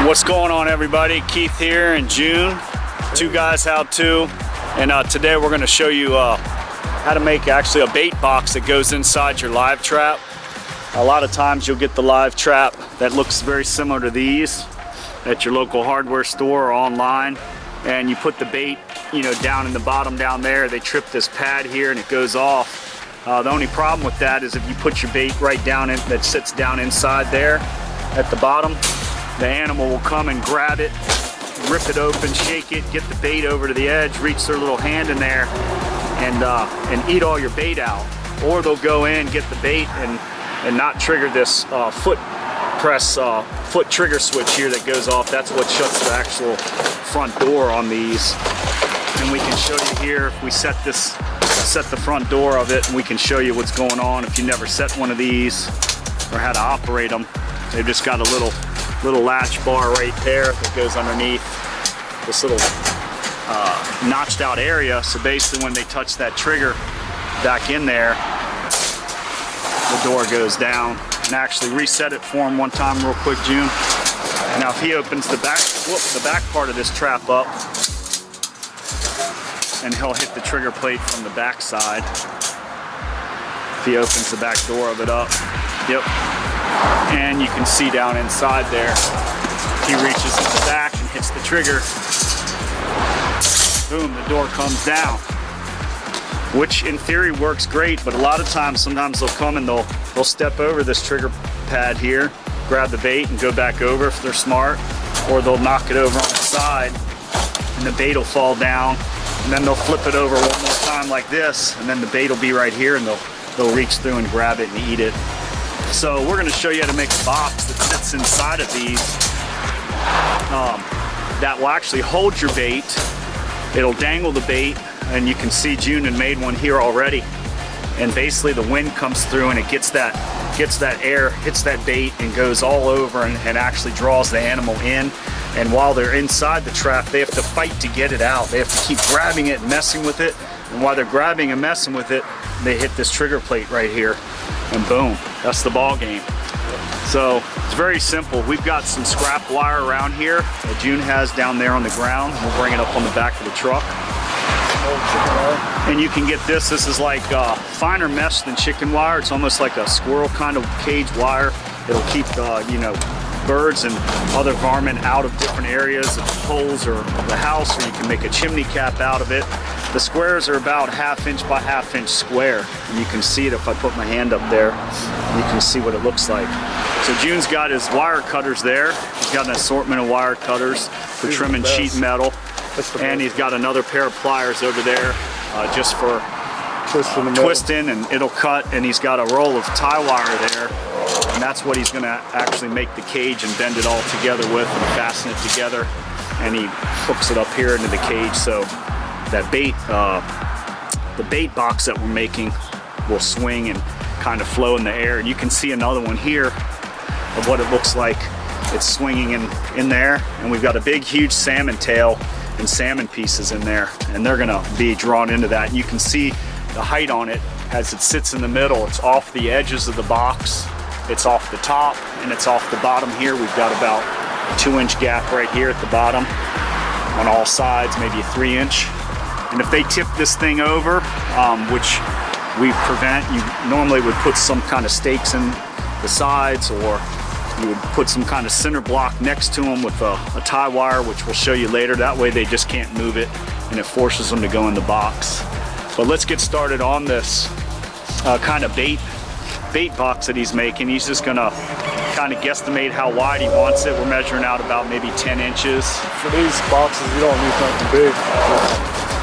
What's going on, everybody? Keith here in June. Two Guys How To, and today we're going to show you how to make actually a bait box that goes inside your live trap. A lot of times you'll get the live trap that looks very similar to these at your local hardware store or online, and you put the bait, you know, down in the bottom down there. They trip this pad here and it goes off. The only problem with that is if you put your bait right down in, that sits down inside there at the bottom, the animal will come and grab it, rip it open, shake it, get the bait over to the edge, reach their little hand in there, and eat all your bait out. Or they'll go in, get the bait, and not trigger this foot trigger switch here that goes off. That's what shuts the actual front door on these. And we can show you here, if we set the front door of it, and we can show you what's going on if you never set one of these or how to operate them. They've just got a little latch bar right there that goes underneath this little notched out area. So basically when they touch that trigger back in there, the door goes down. And actually reset it for him one time real quick, June. Now if he opens the back part of this trap up, and he'll hit the trigger plate from the back side. If he opens the back door of it up, yep. And you can see down inside there, he reaches in the back and hits the trigger. Boom, the door comes down. Which in theory works great, but a lot of times, sometimes they'll come and they'll step over this trigger pad here, grab the bait and go back over if they're smart, or they'll knock it over on the side and the bait will fall down, and then they'll flip it over one more time like this, and then the bait will be right here and they'll reach through and grab it and eat it. So we're going to show you how to make a box that sits inside of these that will actually hold your bait. It'll dangle the bait, and you can see June had made one here already. And basically the wind comes through and it gets that air, hits that bait and goes all over and actually draws the animal in. And while they're inside the trap, they have to fight to get it out. They have to keep grabbing it and messing with it. And while they're grabbing and messing with it, they hit this trigger plate right here, and boom, that's the ball game. So it's very simple. We've got some scrap wire around here that June has down there on the ground. We'll bring it up on the back of the truck. And you can get this is like finer mesh than chicken wire. It's almost like a squirrel kind of cage wire. It'll keep you know, birds and other varmint out of different areas of holes or the house, or you can make a chimney cap out of it. The squares are about 1/2 inch by 1/2 inch square. And you can see it if I put my hand up there. You can see what it looks like. So June's got his wire cutters there. He's got an assortment of wire cutters for trimming sheet metal. And he's got another pair of pliers over there just for twisting, and it'll cut. And he's got a roll of tie wire there, and that's what he's going to actually make the cage and bend it all together with and fasten it together. And he hooks it up here into the cage, so that bait, the bait box that we're making will swing and kind of flow in the air. And you can see another one here of what it looks like. It's swinging in there, and we've got a big huge salmon tail and salmon pieces in there, and they're gonna be drawn into that. And you can see the height on it as it sits in the middle. It's off the edges of the box, it's off the top, and it's off the bottom here. We've got about a 2-inch gap right here at the bottom on all sides, maybe a 3-inch. And if they tip this thing over, which we prevent, you normally would put some kind of stakes in the sides, or you would put some kind of cinder block next to them with a tie wire, which we'll show you later. That way they just can't move it, and it forces them to go in the box. But let's get started on this kind of bait box that he's making. He's just gonna kind of guesstimate how wide he wants it. We're measuring out about maybe 10 inches. For these boxes, you don't need something big.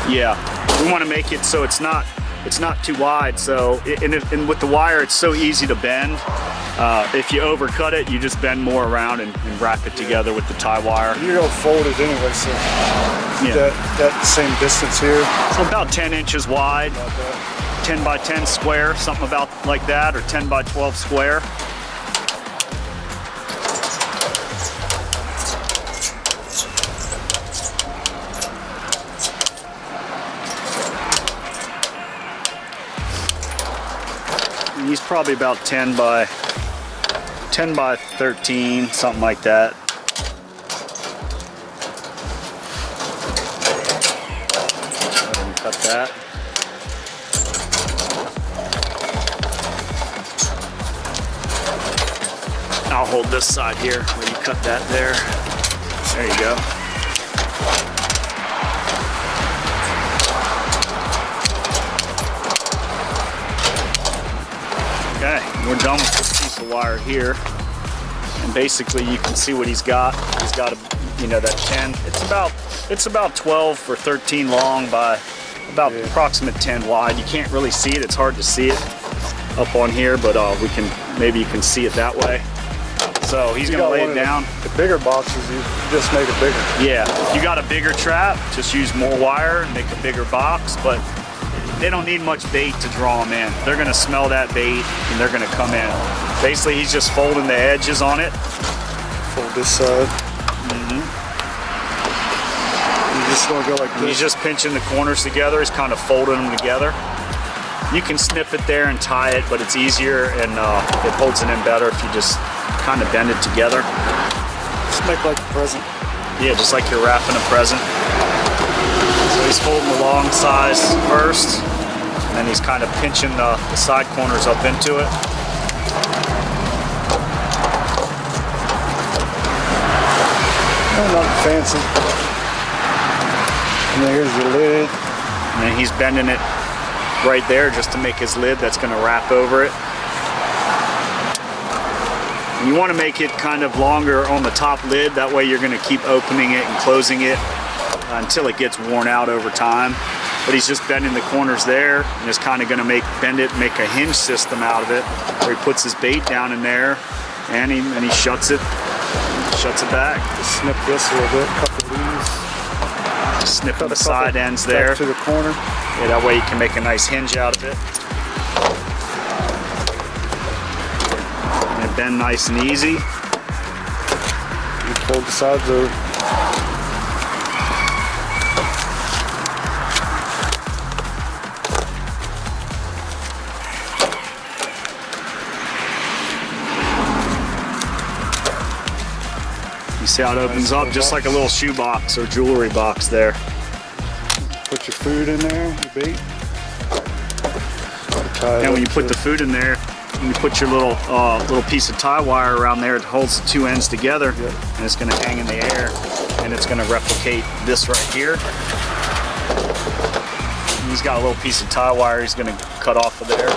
Yeah, we want to make it so it's not too wide. So, and with the wire, it's so easy to bend. If you overcut it, you just bend more around and wrap it together with the tie wire. You're gonna fold it anyway, so yeah. That same distance here. So about 10 inches wide, 10 by 10 square, something about like that, or 10 by 12 square. He's probably about 10 by 13, something like that. Cut that. I'll hold this side here where you cut that there. There you go. Okay, we're done with this piece of wire here. And basically you can see what he's got. He's got a, you know, that 10. It's about 12 or 13 long by about approximate 10 wide. You can't really see it. It's hard to see it up on here, but maybe you can see it that way. So he's gonna lay it down. The bigger boxes, you just make it bigger. Yeah, if you got a bigger trap, just use more wire and make a bigger box, but they don't need much bait to draw them in. They're gonna smell that bait and they're gonna come in. Basically, he's just folding the edges on it. Fold this side. You just want to go like this. He's just pinching the corners together. He's kind of folding them together. You can snip it there and tie it, but it's easier and it holds it in better if you just kind of bend it together. Just make like a present. Yeah, just like you're wrapping a present. So he's folding the long size first, and then he's kind of pinching the side corners up into it. Nothing fancy. And then here's your lid. And then he's bending it right there just to make his lid that's going to wrap over it. And you want to make it kind of longer on the top lid, that way you're going to keep opening it and closing it until it gets worn out over time. But he's just bending the corners there and is kind of going to make a hinge system out of it, where he puts his bait down in there and he shuts it back. Just snip this a little bit, couple of these. Just snipping the side ends there. Back to the corner. Yeah, that way you can make a nice hinge out of it. And bend nice and easy. You fold the sides over. You see how it opens up just like a little shoe box or jewelry box there. Put your food in there, your bait. And when you put the food in there, you put your little piece of tie wire around there. It holds the two ends together, and it's going to hang in the air, and it's going to replicate this right here. And he's got a little piece of tie wire he's going to cut off of there.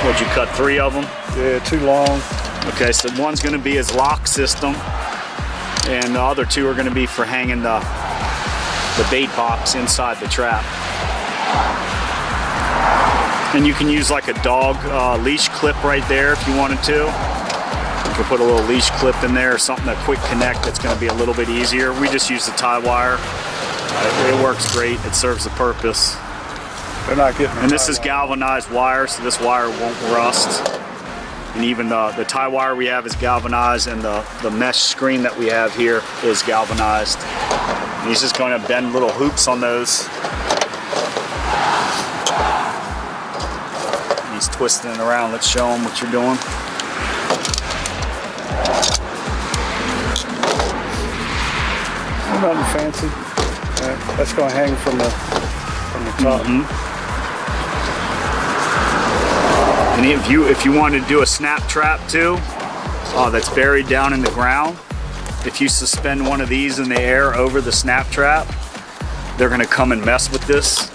Would you cut 3 of them? Yeah, 2 long. Okay, so one's going to be his lock system, and the other 2 are going to be for hanging the bait box inside the trap. And you can use like a dog leash clip right there if you wanted to. You can put a little leash clip in there or something, a quick connect that's going to be a little bit easier. We just use the tie wire. It works great. It serves the purpose. They're not getting. And this is galvanized wire, so this wire won't rust. And even the tie wire we have is galvanized, and the mesh screen that we have here is galvanized. And he's just going to bend little hoops on those. And he's twisting it around. Let's show him what you're doing. Nothing fancy. That's going to hang from the top. And if you want to do a snap trap too, that's buried down in the ground, if you suspend one of these in the air over the snap trap, they're going to come and mess with this,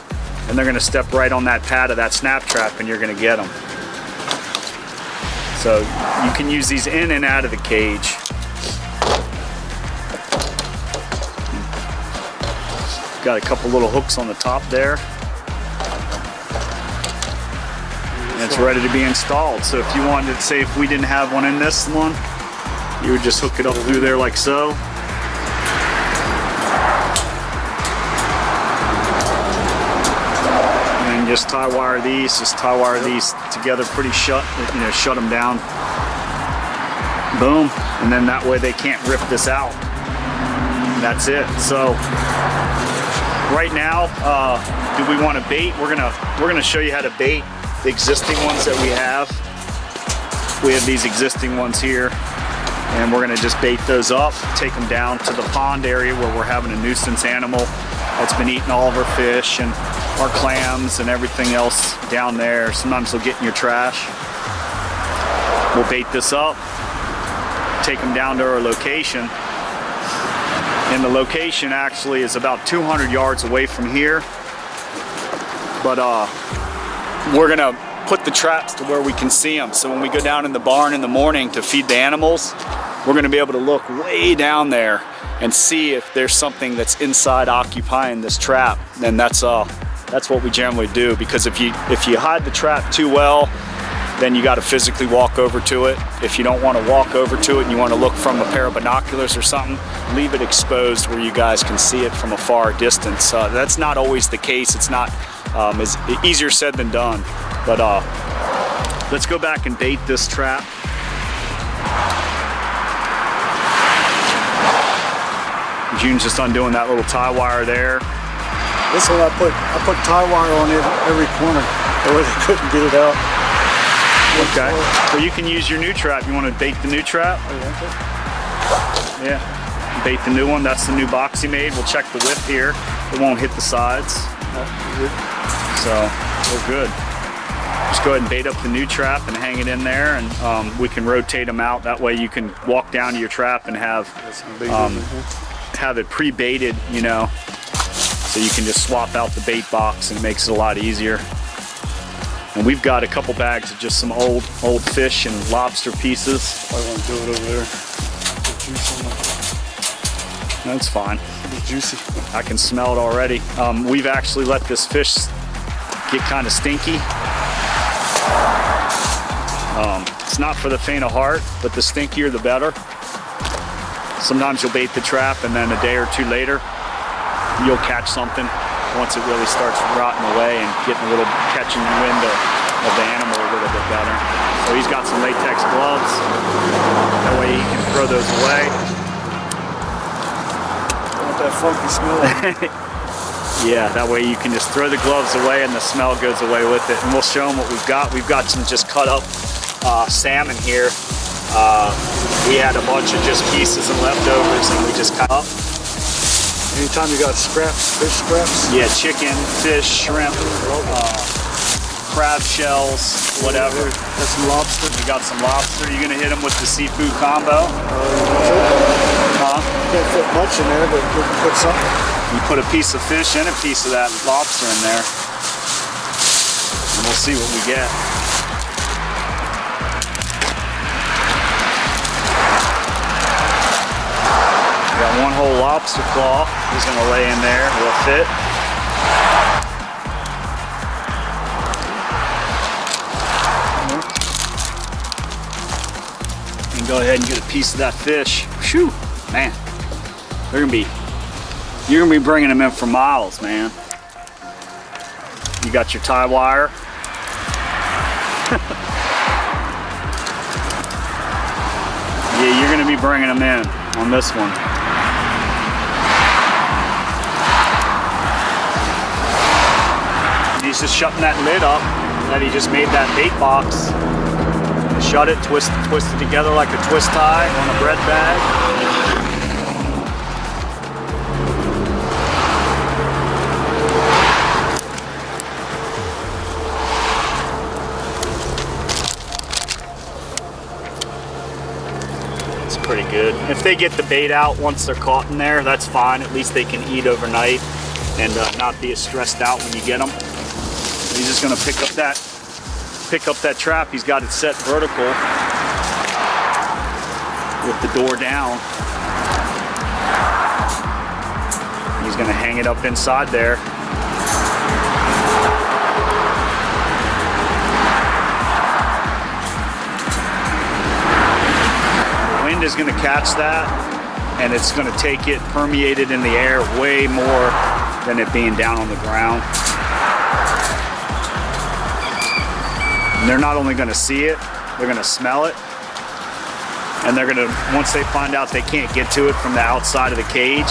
and they're going to step right on that pad of that snap trap, and you're going to get them. So you can use these in and out of the cage. Got a couple little hooks on the top there. And it's ready to be installed. So if you wanted to, say if we didn't have one in this one, you would just hook it up through there like so. And just tie wire these together pretty shut, shut them down. Boom. And then that way they can't rip this out. And that's it. So right now, do we want to bait? We're gonna show you how to bait the existing ones that we have. We have these existing ones here, And we're gonna just bait those up, take them down to the pond area where we're having a nuisance animal that's been eating all of our fish and our clams and everything else down there. Sometimes they'll get in your trash. We'll bait this up, take them down to our location. And the location actually is about 200 yards away from here. But we're gonna put the traps to where we can see them. So when we go down in the barn in the morning to feed the animals, we're gonna be able to look way down there and see if there's something that's inside occupying this trap. And that's what we generally do, because if you hide the trap too well, then you got to physically walk over to it. If you don't want to walk over to it and you want to look from a pair of binoculars or something, leave it exposed where you guys can see it from a far distance. That's not always the case. It's not it's easier said than done. But let's go back and bait this trap. June's just undoing that little tie wire there. This one I put tie wire on it every corner. That way they couldn't get it out. Okay. Well, you can use your new trap. You want to bait the new trap? Yeah. Bait the new one. That's the new box he made. We'll check the width here. It won't hit the sides. So we're good. Just go ahead and bait up the new trap and hang it in there, and we can rotate them out. That way you can walk down to your trap and have it pre-baited, you know, so you can just swap out the bait box, and it makes it a lot easier. And we've got a couple bags of just some old fish and lobster pieces. I want to do it over there. The juice on that. That's fine. It's juicy. I can smell it already. We've actually let this fish get kind of stinky. It's not for the faint of heart, but the stinkier the better. Sometimes you'll bait the trap and then a day or two later, you'll catch something once it really starts rotting away and getting a little, catching the wind of the animal a little bit better. So he's got some latex gloves. That way he can throw those away. I want that funky smell. Yeah, that way you can just throw the gloves away and the smell goes away with it. And we'll show them what we've got. We've got some just cut up salmon here. We had a bunch of just pieces and leftovers and we just cut up. Anytime you got scraps, fish scraps? Yeah, chicken, fish, shrimp, crab shells, whatever. Got some lobster? We got some lobster. You're gonna hit them with the seafood combo? Can't fit much in there, but we can put something. You put a piece of fish and a piece of that lobster in there. And we'll see what we get. Got one whole lobster claw. He's gonna lay in there. Will fit. And go ahead and get a piece of that fish. Whew, man, you're gonna be bringing them in for miles, man. You got your tie wire. Yeah, you're gonna be bringing them in on this one. He's just shutting that lid up that he just made that bait box. Shut it, twist it together like a twist tie on a bread bag. It's pretty good. If they get the bait out once they're caught in there, that's fine. At least they can eat overnight and not be as stressed out when you get them. He's just gonna pick up that trap. He's got it set vertical with the door down. He's gonna hang it up inside there. The wind is gonna catch that, and it's gonna take it, permeate it in the air way more than it being down on the ground. And they're not only gonna see it, they're gonna smell it. And they're gonna, once they find out they can't get to it from the outside of the cage,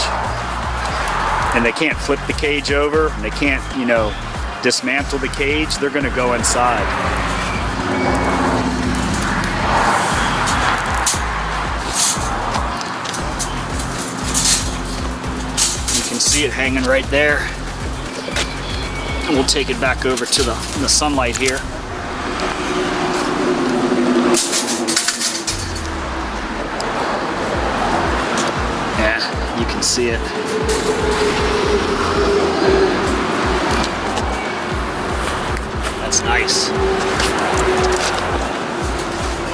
and they can't flip the cage over, and they can't, you know, dismantle the cage, they're gonna go inside. see it hanging right there. And we'll take it back over to the sunlight here. Yeah, you can see it. That's nice.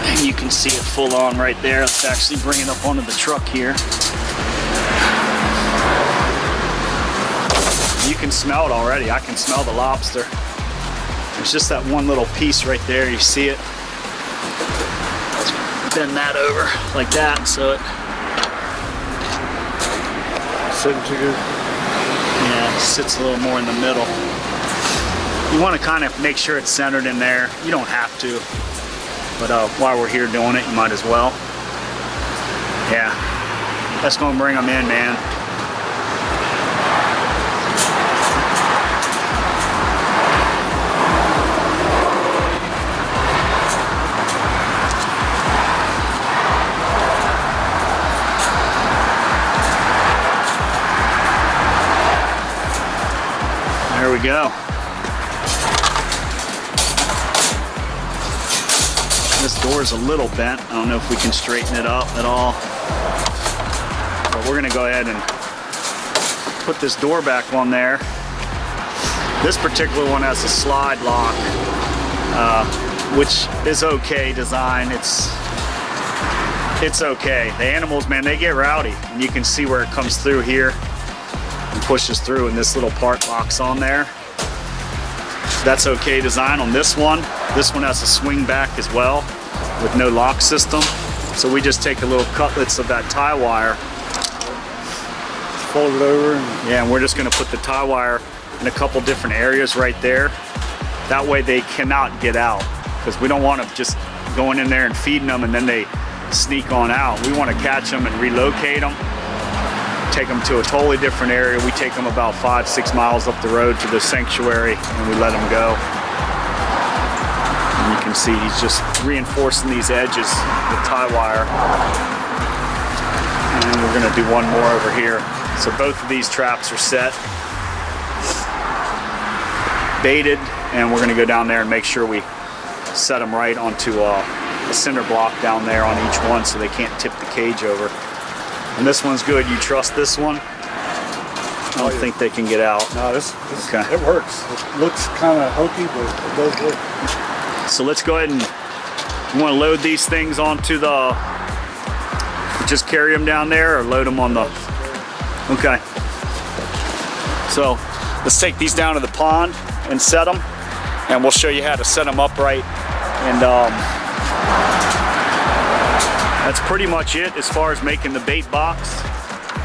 And you can see it full on right there. Let's actually bring it up onto the truck here. You can smell it already. I can smell the lobster. There's just that one little piece right there. You see it? Let's bend that over like that so it sits a little more in the middle. You want to kind of make sure it's centered in there. You don't have to, but while we're here doing it, you might as well. Yeah, that's going to bring them in, man. There we go. This door is a little bent. I don't know if we can straighten it up at all. But we're gonna go ahead and put this door back on there. This particular one has a slide lock, which is okay design. It's okay. The animals, man, they get rowdy. And you can see where it comes through here and pushes through, and this little part locks on there. That's okay design on this one. This one has a swing back as well with no lock system. So we just take a little cutlets of that tie wire, fold it over. And we're just gonna put the tie wire in a couple different areas right there. That way they cannot get out, because we don't want them just going in there and feeding them and then they sneak on out. We want to catch them and relocate them, take them to a totally different area. We take them about 5-6 miles up the road to the sanctuary and we let them go. And you can see he's just reinforcing these edges with tie wire. And we're gonna do one more over here. So both of these traps are set, baited, and we're gonna go down there and make sure we set them right onto a cinder block down there on each one so they can't tip the cage over. And this one's good. You trust this one? I don't think they can get out. No, this okay. It works. It looks kind of hokey, but it does work. So let's go ahead and you want to load these things onto the, just carry them down there or load them on the, okay. So let's take these down to the pond and set them, and we'll show you how to set them upright. And that's pretty much it as far as making the bait box.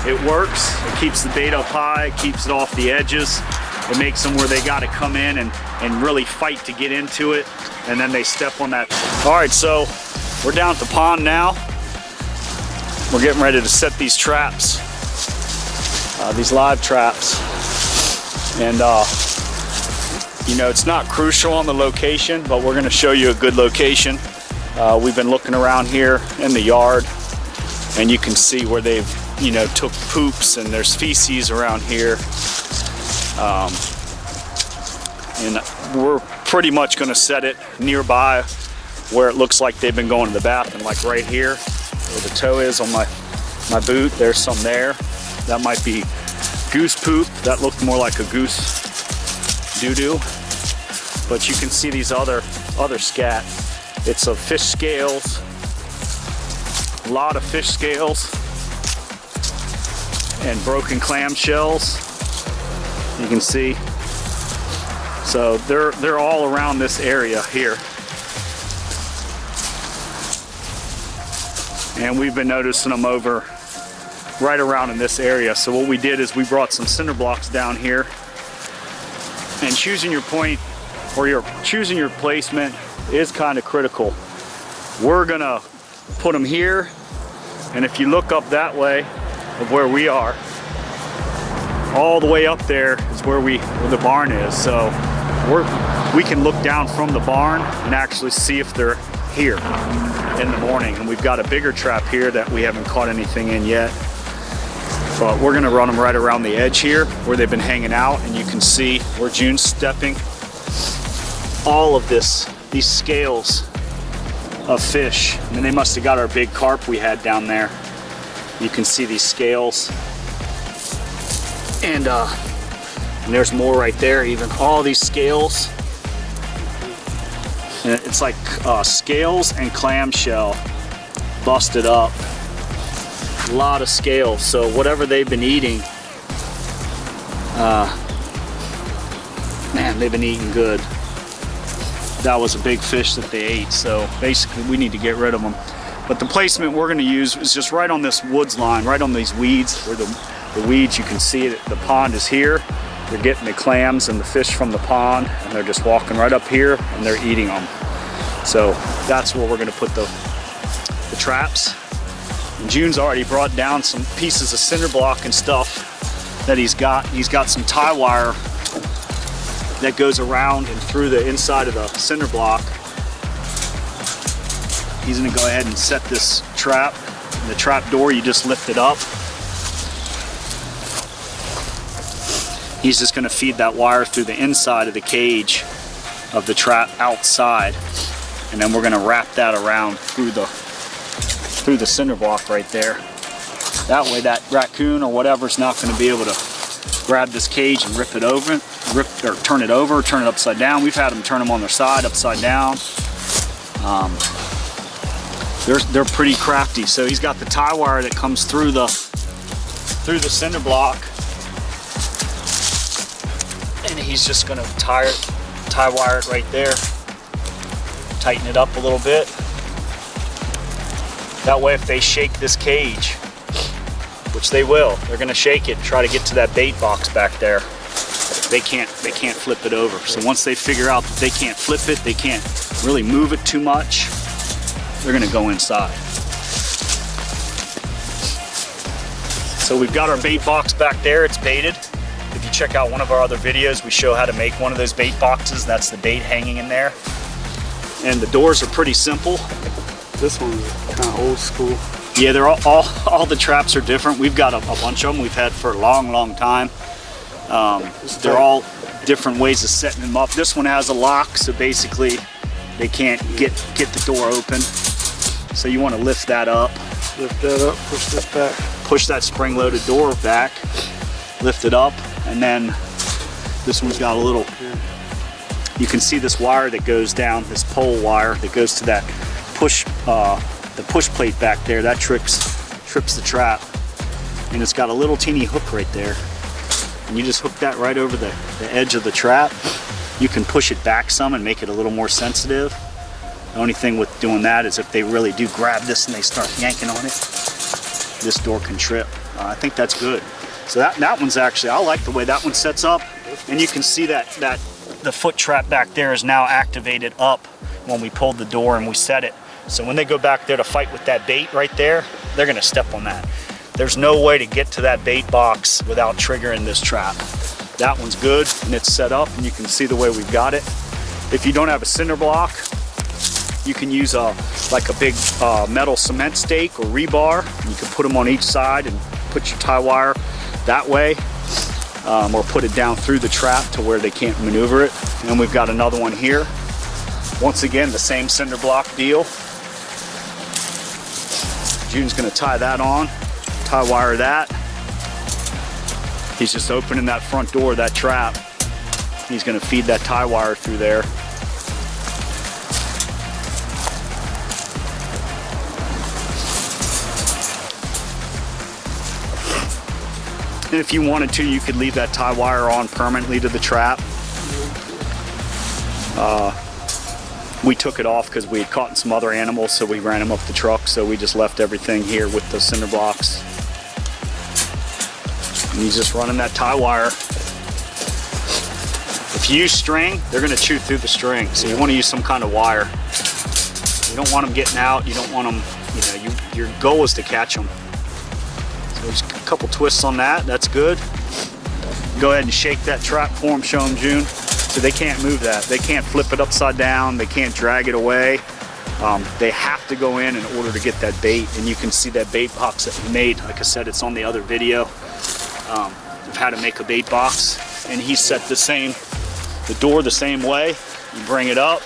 It works. It keeps the bait up high, it keeps it off the edges. It makes them where they got to come in and really fight to get into it, and then they step on that. All right, so we're down at the pond now. We're getting ready to set these traps, these live traps. And you know, it's not crucial on the location, but we're going to show you a good location. We've been looking around here in the yard, and you can see where they've, you know, took poops, and there's feces around here. And we're pretty much going to set it nearby where it looks like they've been going to the bathroom, like right here where the toe is on my boot. There's some there. That might be goose poop. That looked more like a goose doo-doo. But you can see these other scat. It's of fish scales, a lot of fish scales, and broken clam shells. You can see. So they're all around this area here. And we've been noticing them over right around in this area. So what we did is we brought some cinder blocks down here, and choosing your point or choosing your placement is kind of critical. We're gonna put them here, and if you look up that way of where we are, all the way up there is where the barn is. So we can look down from the barn and actually see if they're here in the morning. And we've got a bigger trap here that we haven't caught anything in yet. But we're gonna run them right around the edge here where they've been hanging out, and you can see where June's stepping. All of these scales of fish. I mean, they must have got our big carp we had down there. You can see these scales. And there's more right there, even all these scales. And it's like scales and clamshell busted up. A lot of scales. So whatever they've been eating, man, they've been eating good. That was a big fish that they ate. So basically we need to get rid of them. But the placement we're going to use is just right on this woods line, right on these weeds, where the weeds, you can see it, the pond is here. They're getting the clams and the fish from the pond, and they're just walking right up here and they're eating them. So that's where we're going to put the traps. And June's already brought down some pieces of cinder block and stuff that he's got. He's got some tie wire that goes around and through the inside of the cinder block. He's going to go ahead and set this trap. The trap door, you just lift it up. He's just going to feed that wire through the inside of the cage of the trap outside, and then we're going to wrap that around through the cinder block right there. That way that raccoon or whatever's not going to be able to grab this cage and rip it over, turn it over, turn it upside down. We've had them turn them on their side, upside down. They're pretty crafty. So he's got the tie wire that comes through the cinder block, and he's just going to tie wire it right there, tighten it up a little bit. That way if they shake this cage, which they will, they're going to shake it and try to get to that bait box back there. They can't flip it over. So once they figure out that they can't flip it, they can't really move it too much, they're going to go inside. So we've got our bait box back there, it's baited. If you check out one of our other videos, we show how to make one of those bait boxes. That's the bait hanging in there. And the doors are pretty simple. This one's kind of old school. Yeah, they're all the traps are different. We've got a bunch of them we've had for a long time. They're all different ways of setting them up. This one has a lock, so basically they can't get the door open. So you want to lift that up. Lift that up, push this back. Push that spring-loaded door back, lift it up, and then this one's got a little, you can see this wire that goes down, this pole wire that goes to that push, the push plate back there. That trips the trap, and it's got a little teeny hook right there. And you just hook that right over the edge of the trap. You can push it back some and make it a little more sensitive. The only thing with doing that is if they really do grab this and they start yanking on it, this door can trip. I think that's good. So that one's actually, I like the way that one sets up. And you can see that the foot trap back there is now activated up when we pulled the door and we set it. So when they go back there to fight with that bait right there, they're gonna step on that. There's no way to get to that bait box without triggering this trap. That one's good and it's set up, and you can see the way we've got it. If you don't have a cinder block, you can use like a big metal cement stake or rebar. You can put them on each side and put your tie wire that way, or put it down through the trap to where they can't maneuver it. And we've got another one here. Once again, the same cinder block deal. June's gonna tie that on, tie wire that. He's just opening that front door, that trap. He's gonna feed that tie wire through there. And if you wanted to, you could leave that tie wire on permanently to the trap. We took it off because we had caught some other animals, so we ran them up the truck, so we just left everything here with the cinder blocks. And he's just running that tie wire. If you use string, they're going to chew through the string, so you want to use some kind of wire. You don't want them getting out, you don't want them, your goal is to catch them. So just a couple twists on that, that's good. Go ahead and shake that trap for them, show them, June. So they can't move that. They can't flip it upside down. They can't drag it away. They have to go in order to get that bait, and you can see that bait box that we made. Like I said, it's on the other video of how to make a bait box. And he set the door the same way. You bring it up.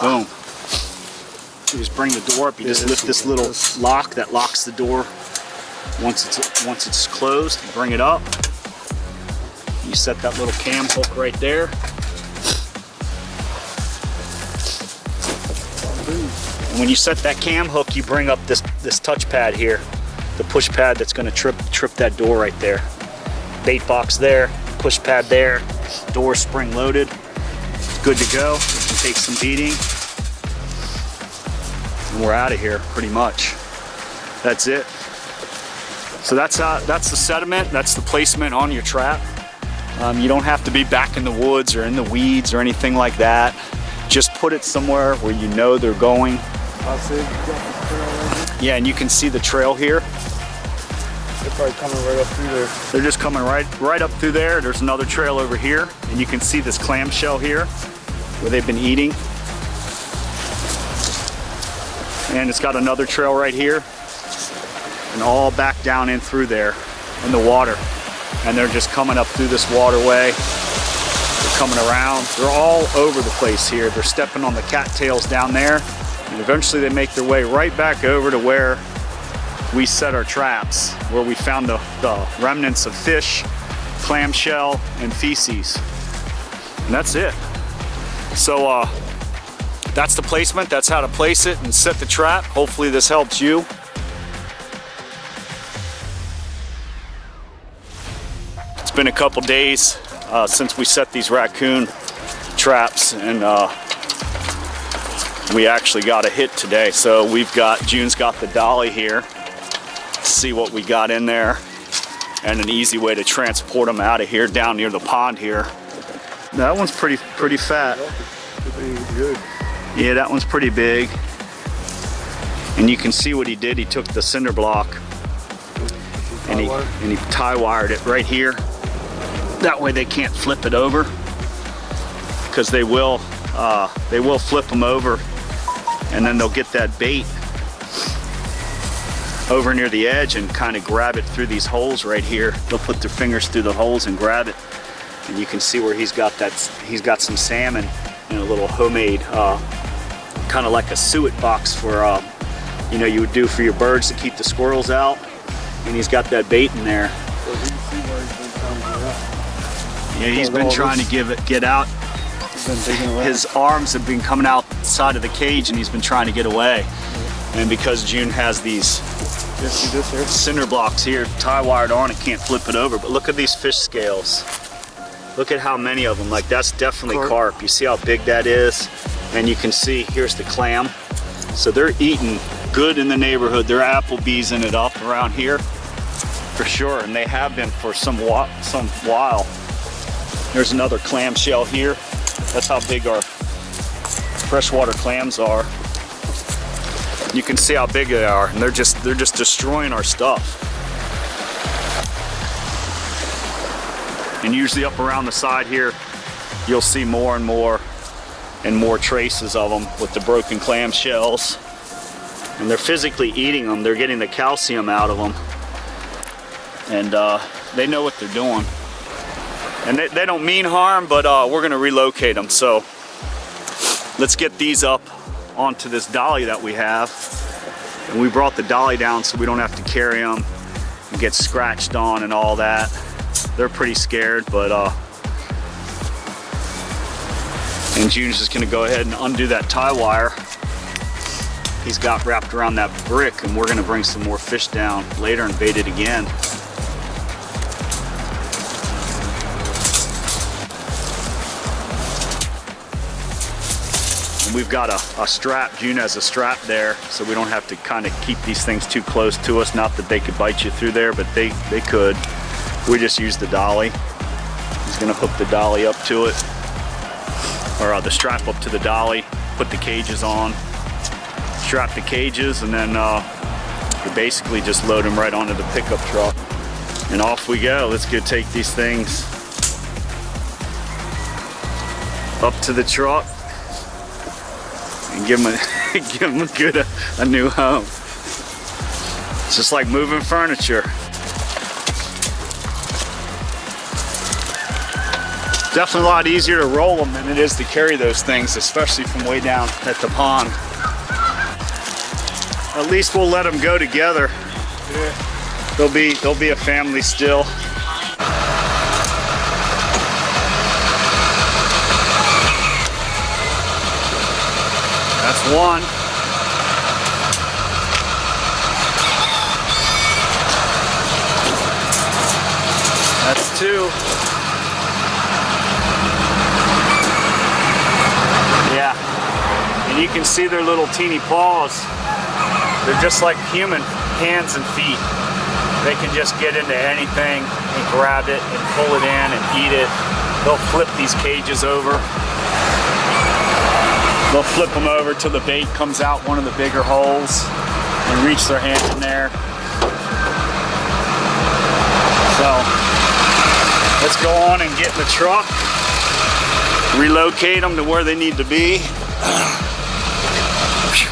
Boom. You just bring the door up. You just lift this little lock that locks the door. Once it's closed, you bring it up. You set that little cam hook right there. And when you set that cam hook, you bring up this touch pad here, the push pad that's going to trip that door right there. Bait box there, push pad there, door spring loaded. It's good to go. You can take some beating. And we're out of here pretty much. That's it. So that's the sediment, that's the placement on your trap. You don't have to be back in the woods or in the weeds or anything like that. Just put it somewhere where you know they're going. Yeah, and you can see the trail here. They're probably coming right up through there. They're just coming right up through there. There's another trail over here, and you can see this clamshell here where they've been eating. And it's got another trail right here, and all back down in through there in the water. And they're just coming up through this waterway. They're coming around. They're all over the place here. They're stepping on the cattails down there, and eventually they make their way right back over to where we set our traps, where we found the remnants of fish, clamshell, and feces. And that's it. So that's the placement. That's how to place it and set the trap. Hopefully this helps you. It's been a couple days since we set these raccoon traps, and we actually got a hit today. So June's got the dolly here. See what we got in there, and an easy way to transport them out of here down near the pond here. That one's pretty fat. Good. Yeah, that one's pretty big. And you can see what he did. He took the cinder block and he tie wired it right here. That way they can't flip it over, because they will flip them over, and then they'll get that bait over near the edge and kind of grab it through these holes right here. They'll put their fingers through the holes and grab it. And you can see where he's got some salmon in a little homemade, kind of like a suet box for, you would do for your birds to keep the squirrels out. And he's got that bait in there. Yeah, he's been trying to get out. His arms have been coming outside of the cage, and he's been trying to get away. And because June has these cinder blocks here tie wired on, it can't flip it over. But look at these fish scales. Look at how many of them. Like, that's definitely carp. You see how big that is? And you can see here's the clam. So they're eating good in the neighborhood. They're Applebee's-ing it up around here for sure, and they have been for some while. There's another clamshell here. That's how big our freshwater clams are. You can see how big they are, and they're just destroying our stuff. And usually up around the side here, you'll see more and more traces of them with the broken clam shells. And they're physically eating them. They're getting the calcium out of them. And they know what they're doing. And they don't mean harm, but we're gonna relocate them. So let's get these up onto this dolly that we have. And we brought the dolly down so we don't have to carry them and get scratched on and all that. They're pretty scared, but and June's just gonna go ahead and undo that tie wire he's got wrapped around that brick, and we're gonna bring some more fish down later and bait it again. And we've got a strap. June has a strap there, so we don't have to kind of keep these things too close to us. Not that they could bite you through there, but they could. We just use the dolly. He's gonna hook the dolly up to it, or the strap up to the dolly, put the cages on, strap the cages, and then we basically just load them right onto the pickup truck. And off we go. Let's go take these things up to the truck and give them a new home. It's just like moving furniture. Definitely a lot easier to roll them than it is to carry those things, especially from way down at the pond. At least we'll let them go together. Yeah. They'll be a family still. That's one. That's two. Yeah. And you can see their little teeny paws. They're just like human hands and feet. They can just get into anything and grab it and pull it in and eat it. They'll flip these cages over. They'll flip them over till the bait comes out one of the bigger holes and reach their hand in there. So let's go on and get in the truck, relocate them to where they need to be.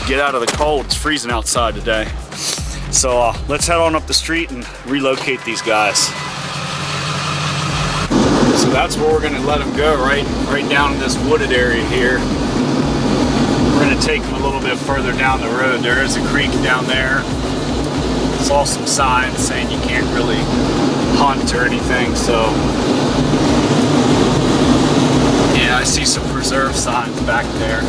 Get out of the cold, it's freezing outside today. So let's head on up the street and relocate these guys. So that's where we're gonna let them go, right down in this wooded area here. We're gonna take them a little bit further down the road. There is a creek down there. Saw some signs saying you can't really hunt or anything, so. Yeah, I see some preserve signs back there.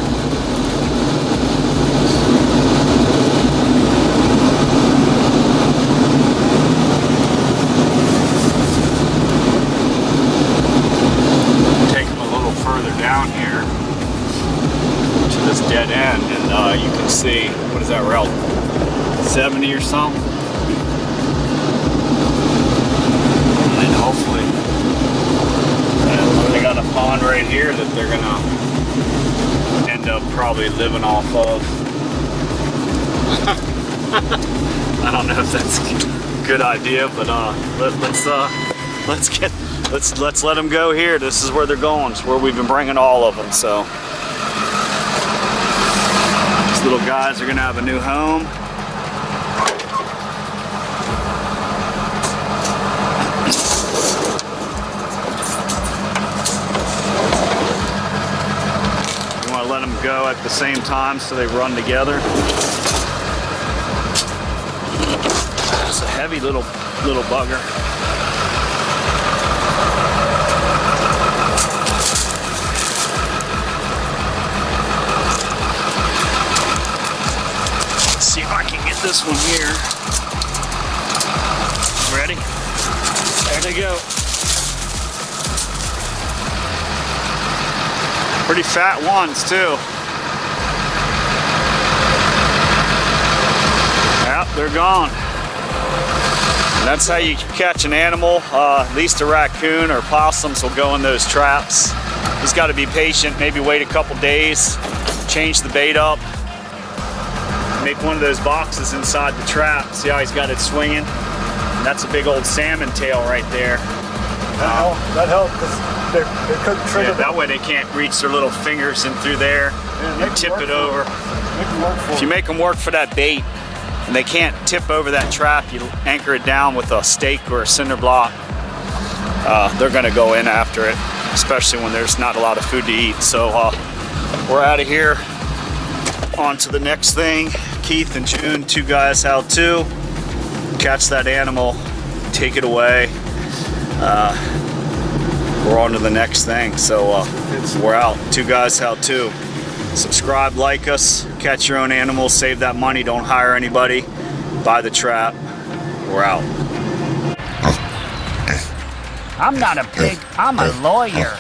Take them a little further down here to this dead end, and you can see, what is that, route 70 or something? And hopefully, they got a pond right here that they're gonna end up probably living off of. I don't know if that's a good idea, but let's let them go here. This is where they're going. It's where we've been bringing all of them. So these little guys are gonna have a new home. You want to let them go at the same time so they run together. It's a heavy little bugger. Let's see if I can get this one here. Ready? There they go. Pretty fat ones too. Yep, they're gone. And that's how you catch an animal. At least a raccoon or possums will go in those traps. He's got to be patient, maybe wait a couple days, change the bait up, make one of those boxes inside the trap. See how he's got it swinging? And that's a big old salmon tail right there. That helped because they couldn't trigger. Yeah, that way they can't reach their little fingers in through there and tip it over. If you make them work for that bait and they can't tip over that trap, you anchor it down with a stake or a cinder block. They're gonna go in after it, especially when there's not a lot of food to eat. So we're out of here, on to the next thing. Keith and June, two guys out too. Catch that animal, take it away. We're on to the next thing. So we're out, two guys out too. Subscribe, like us, catch your own animals, save that money, don't hire anybody, buy the trap. We're out. I'm not a pig, I'm a lawyer.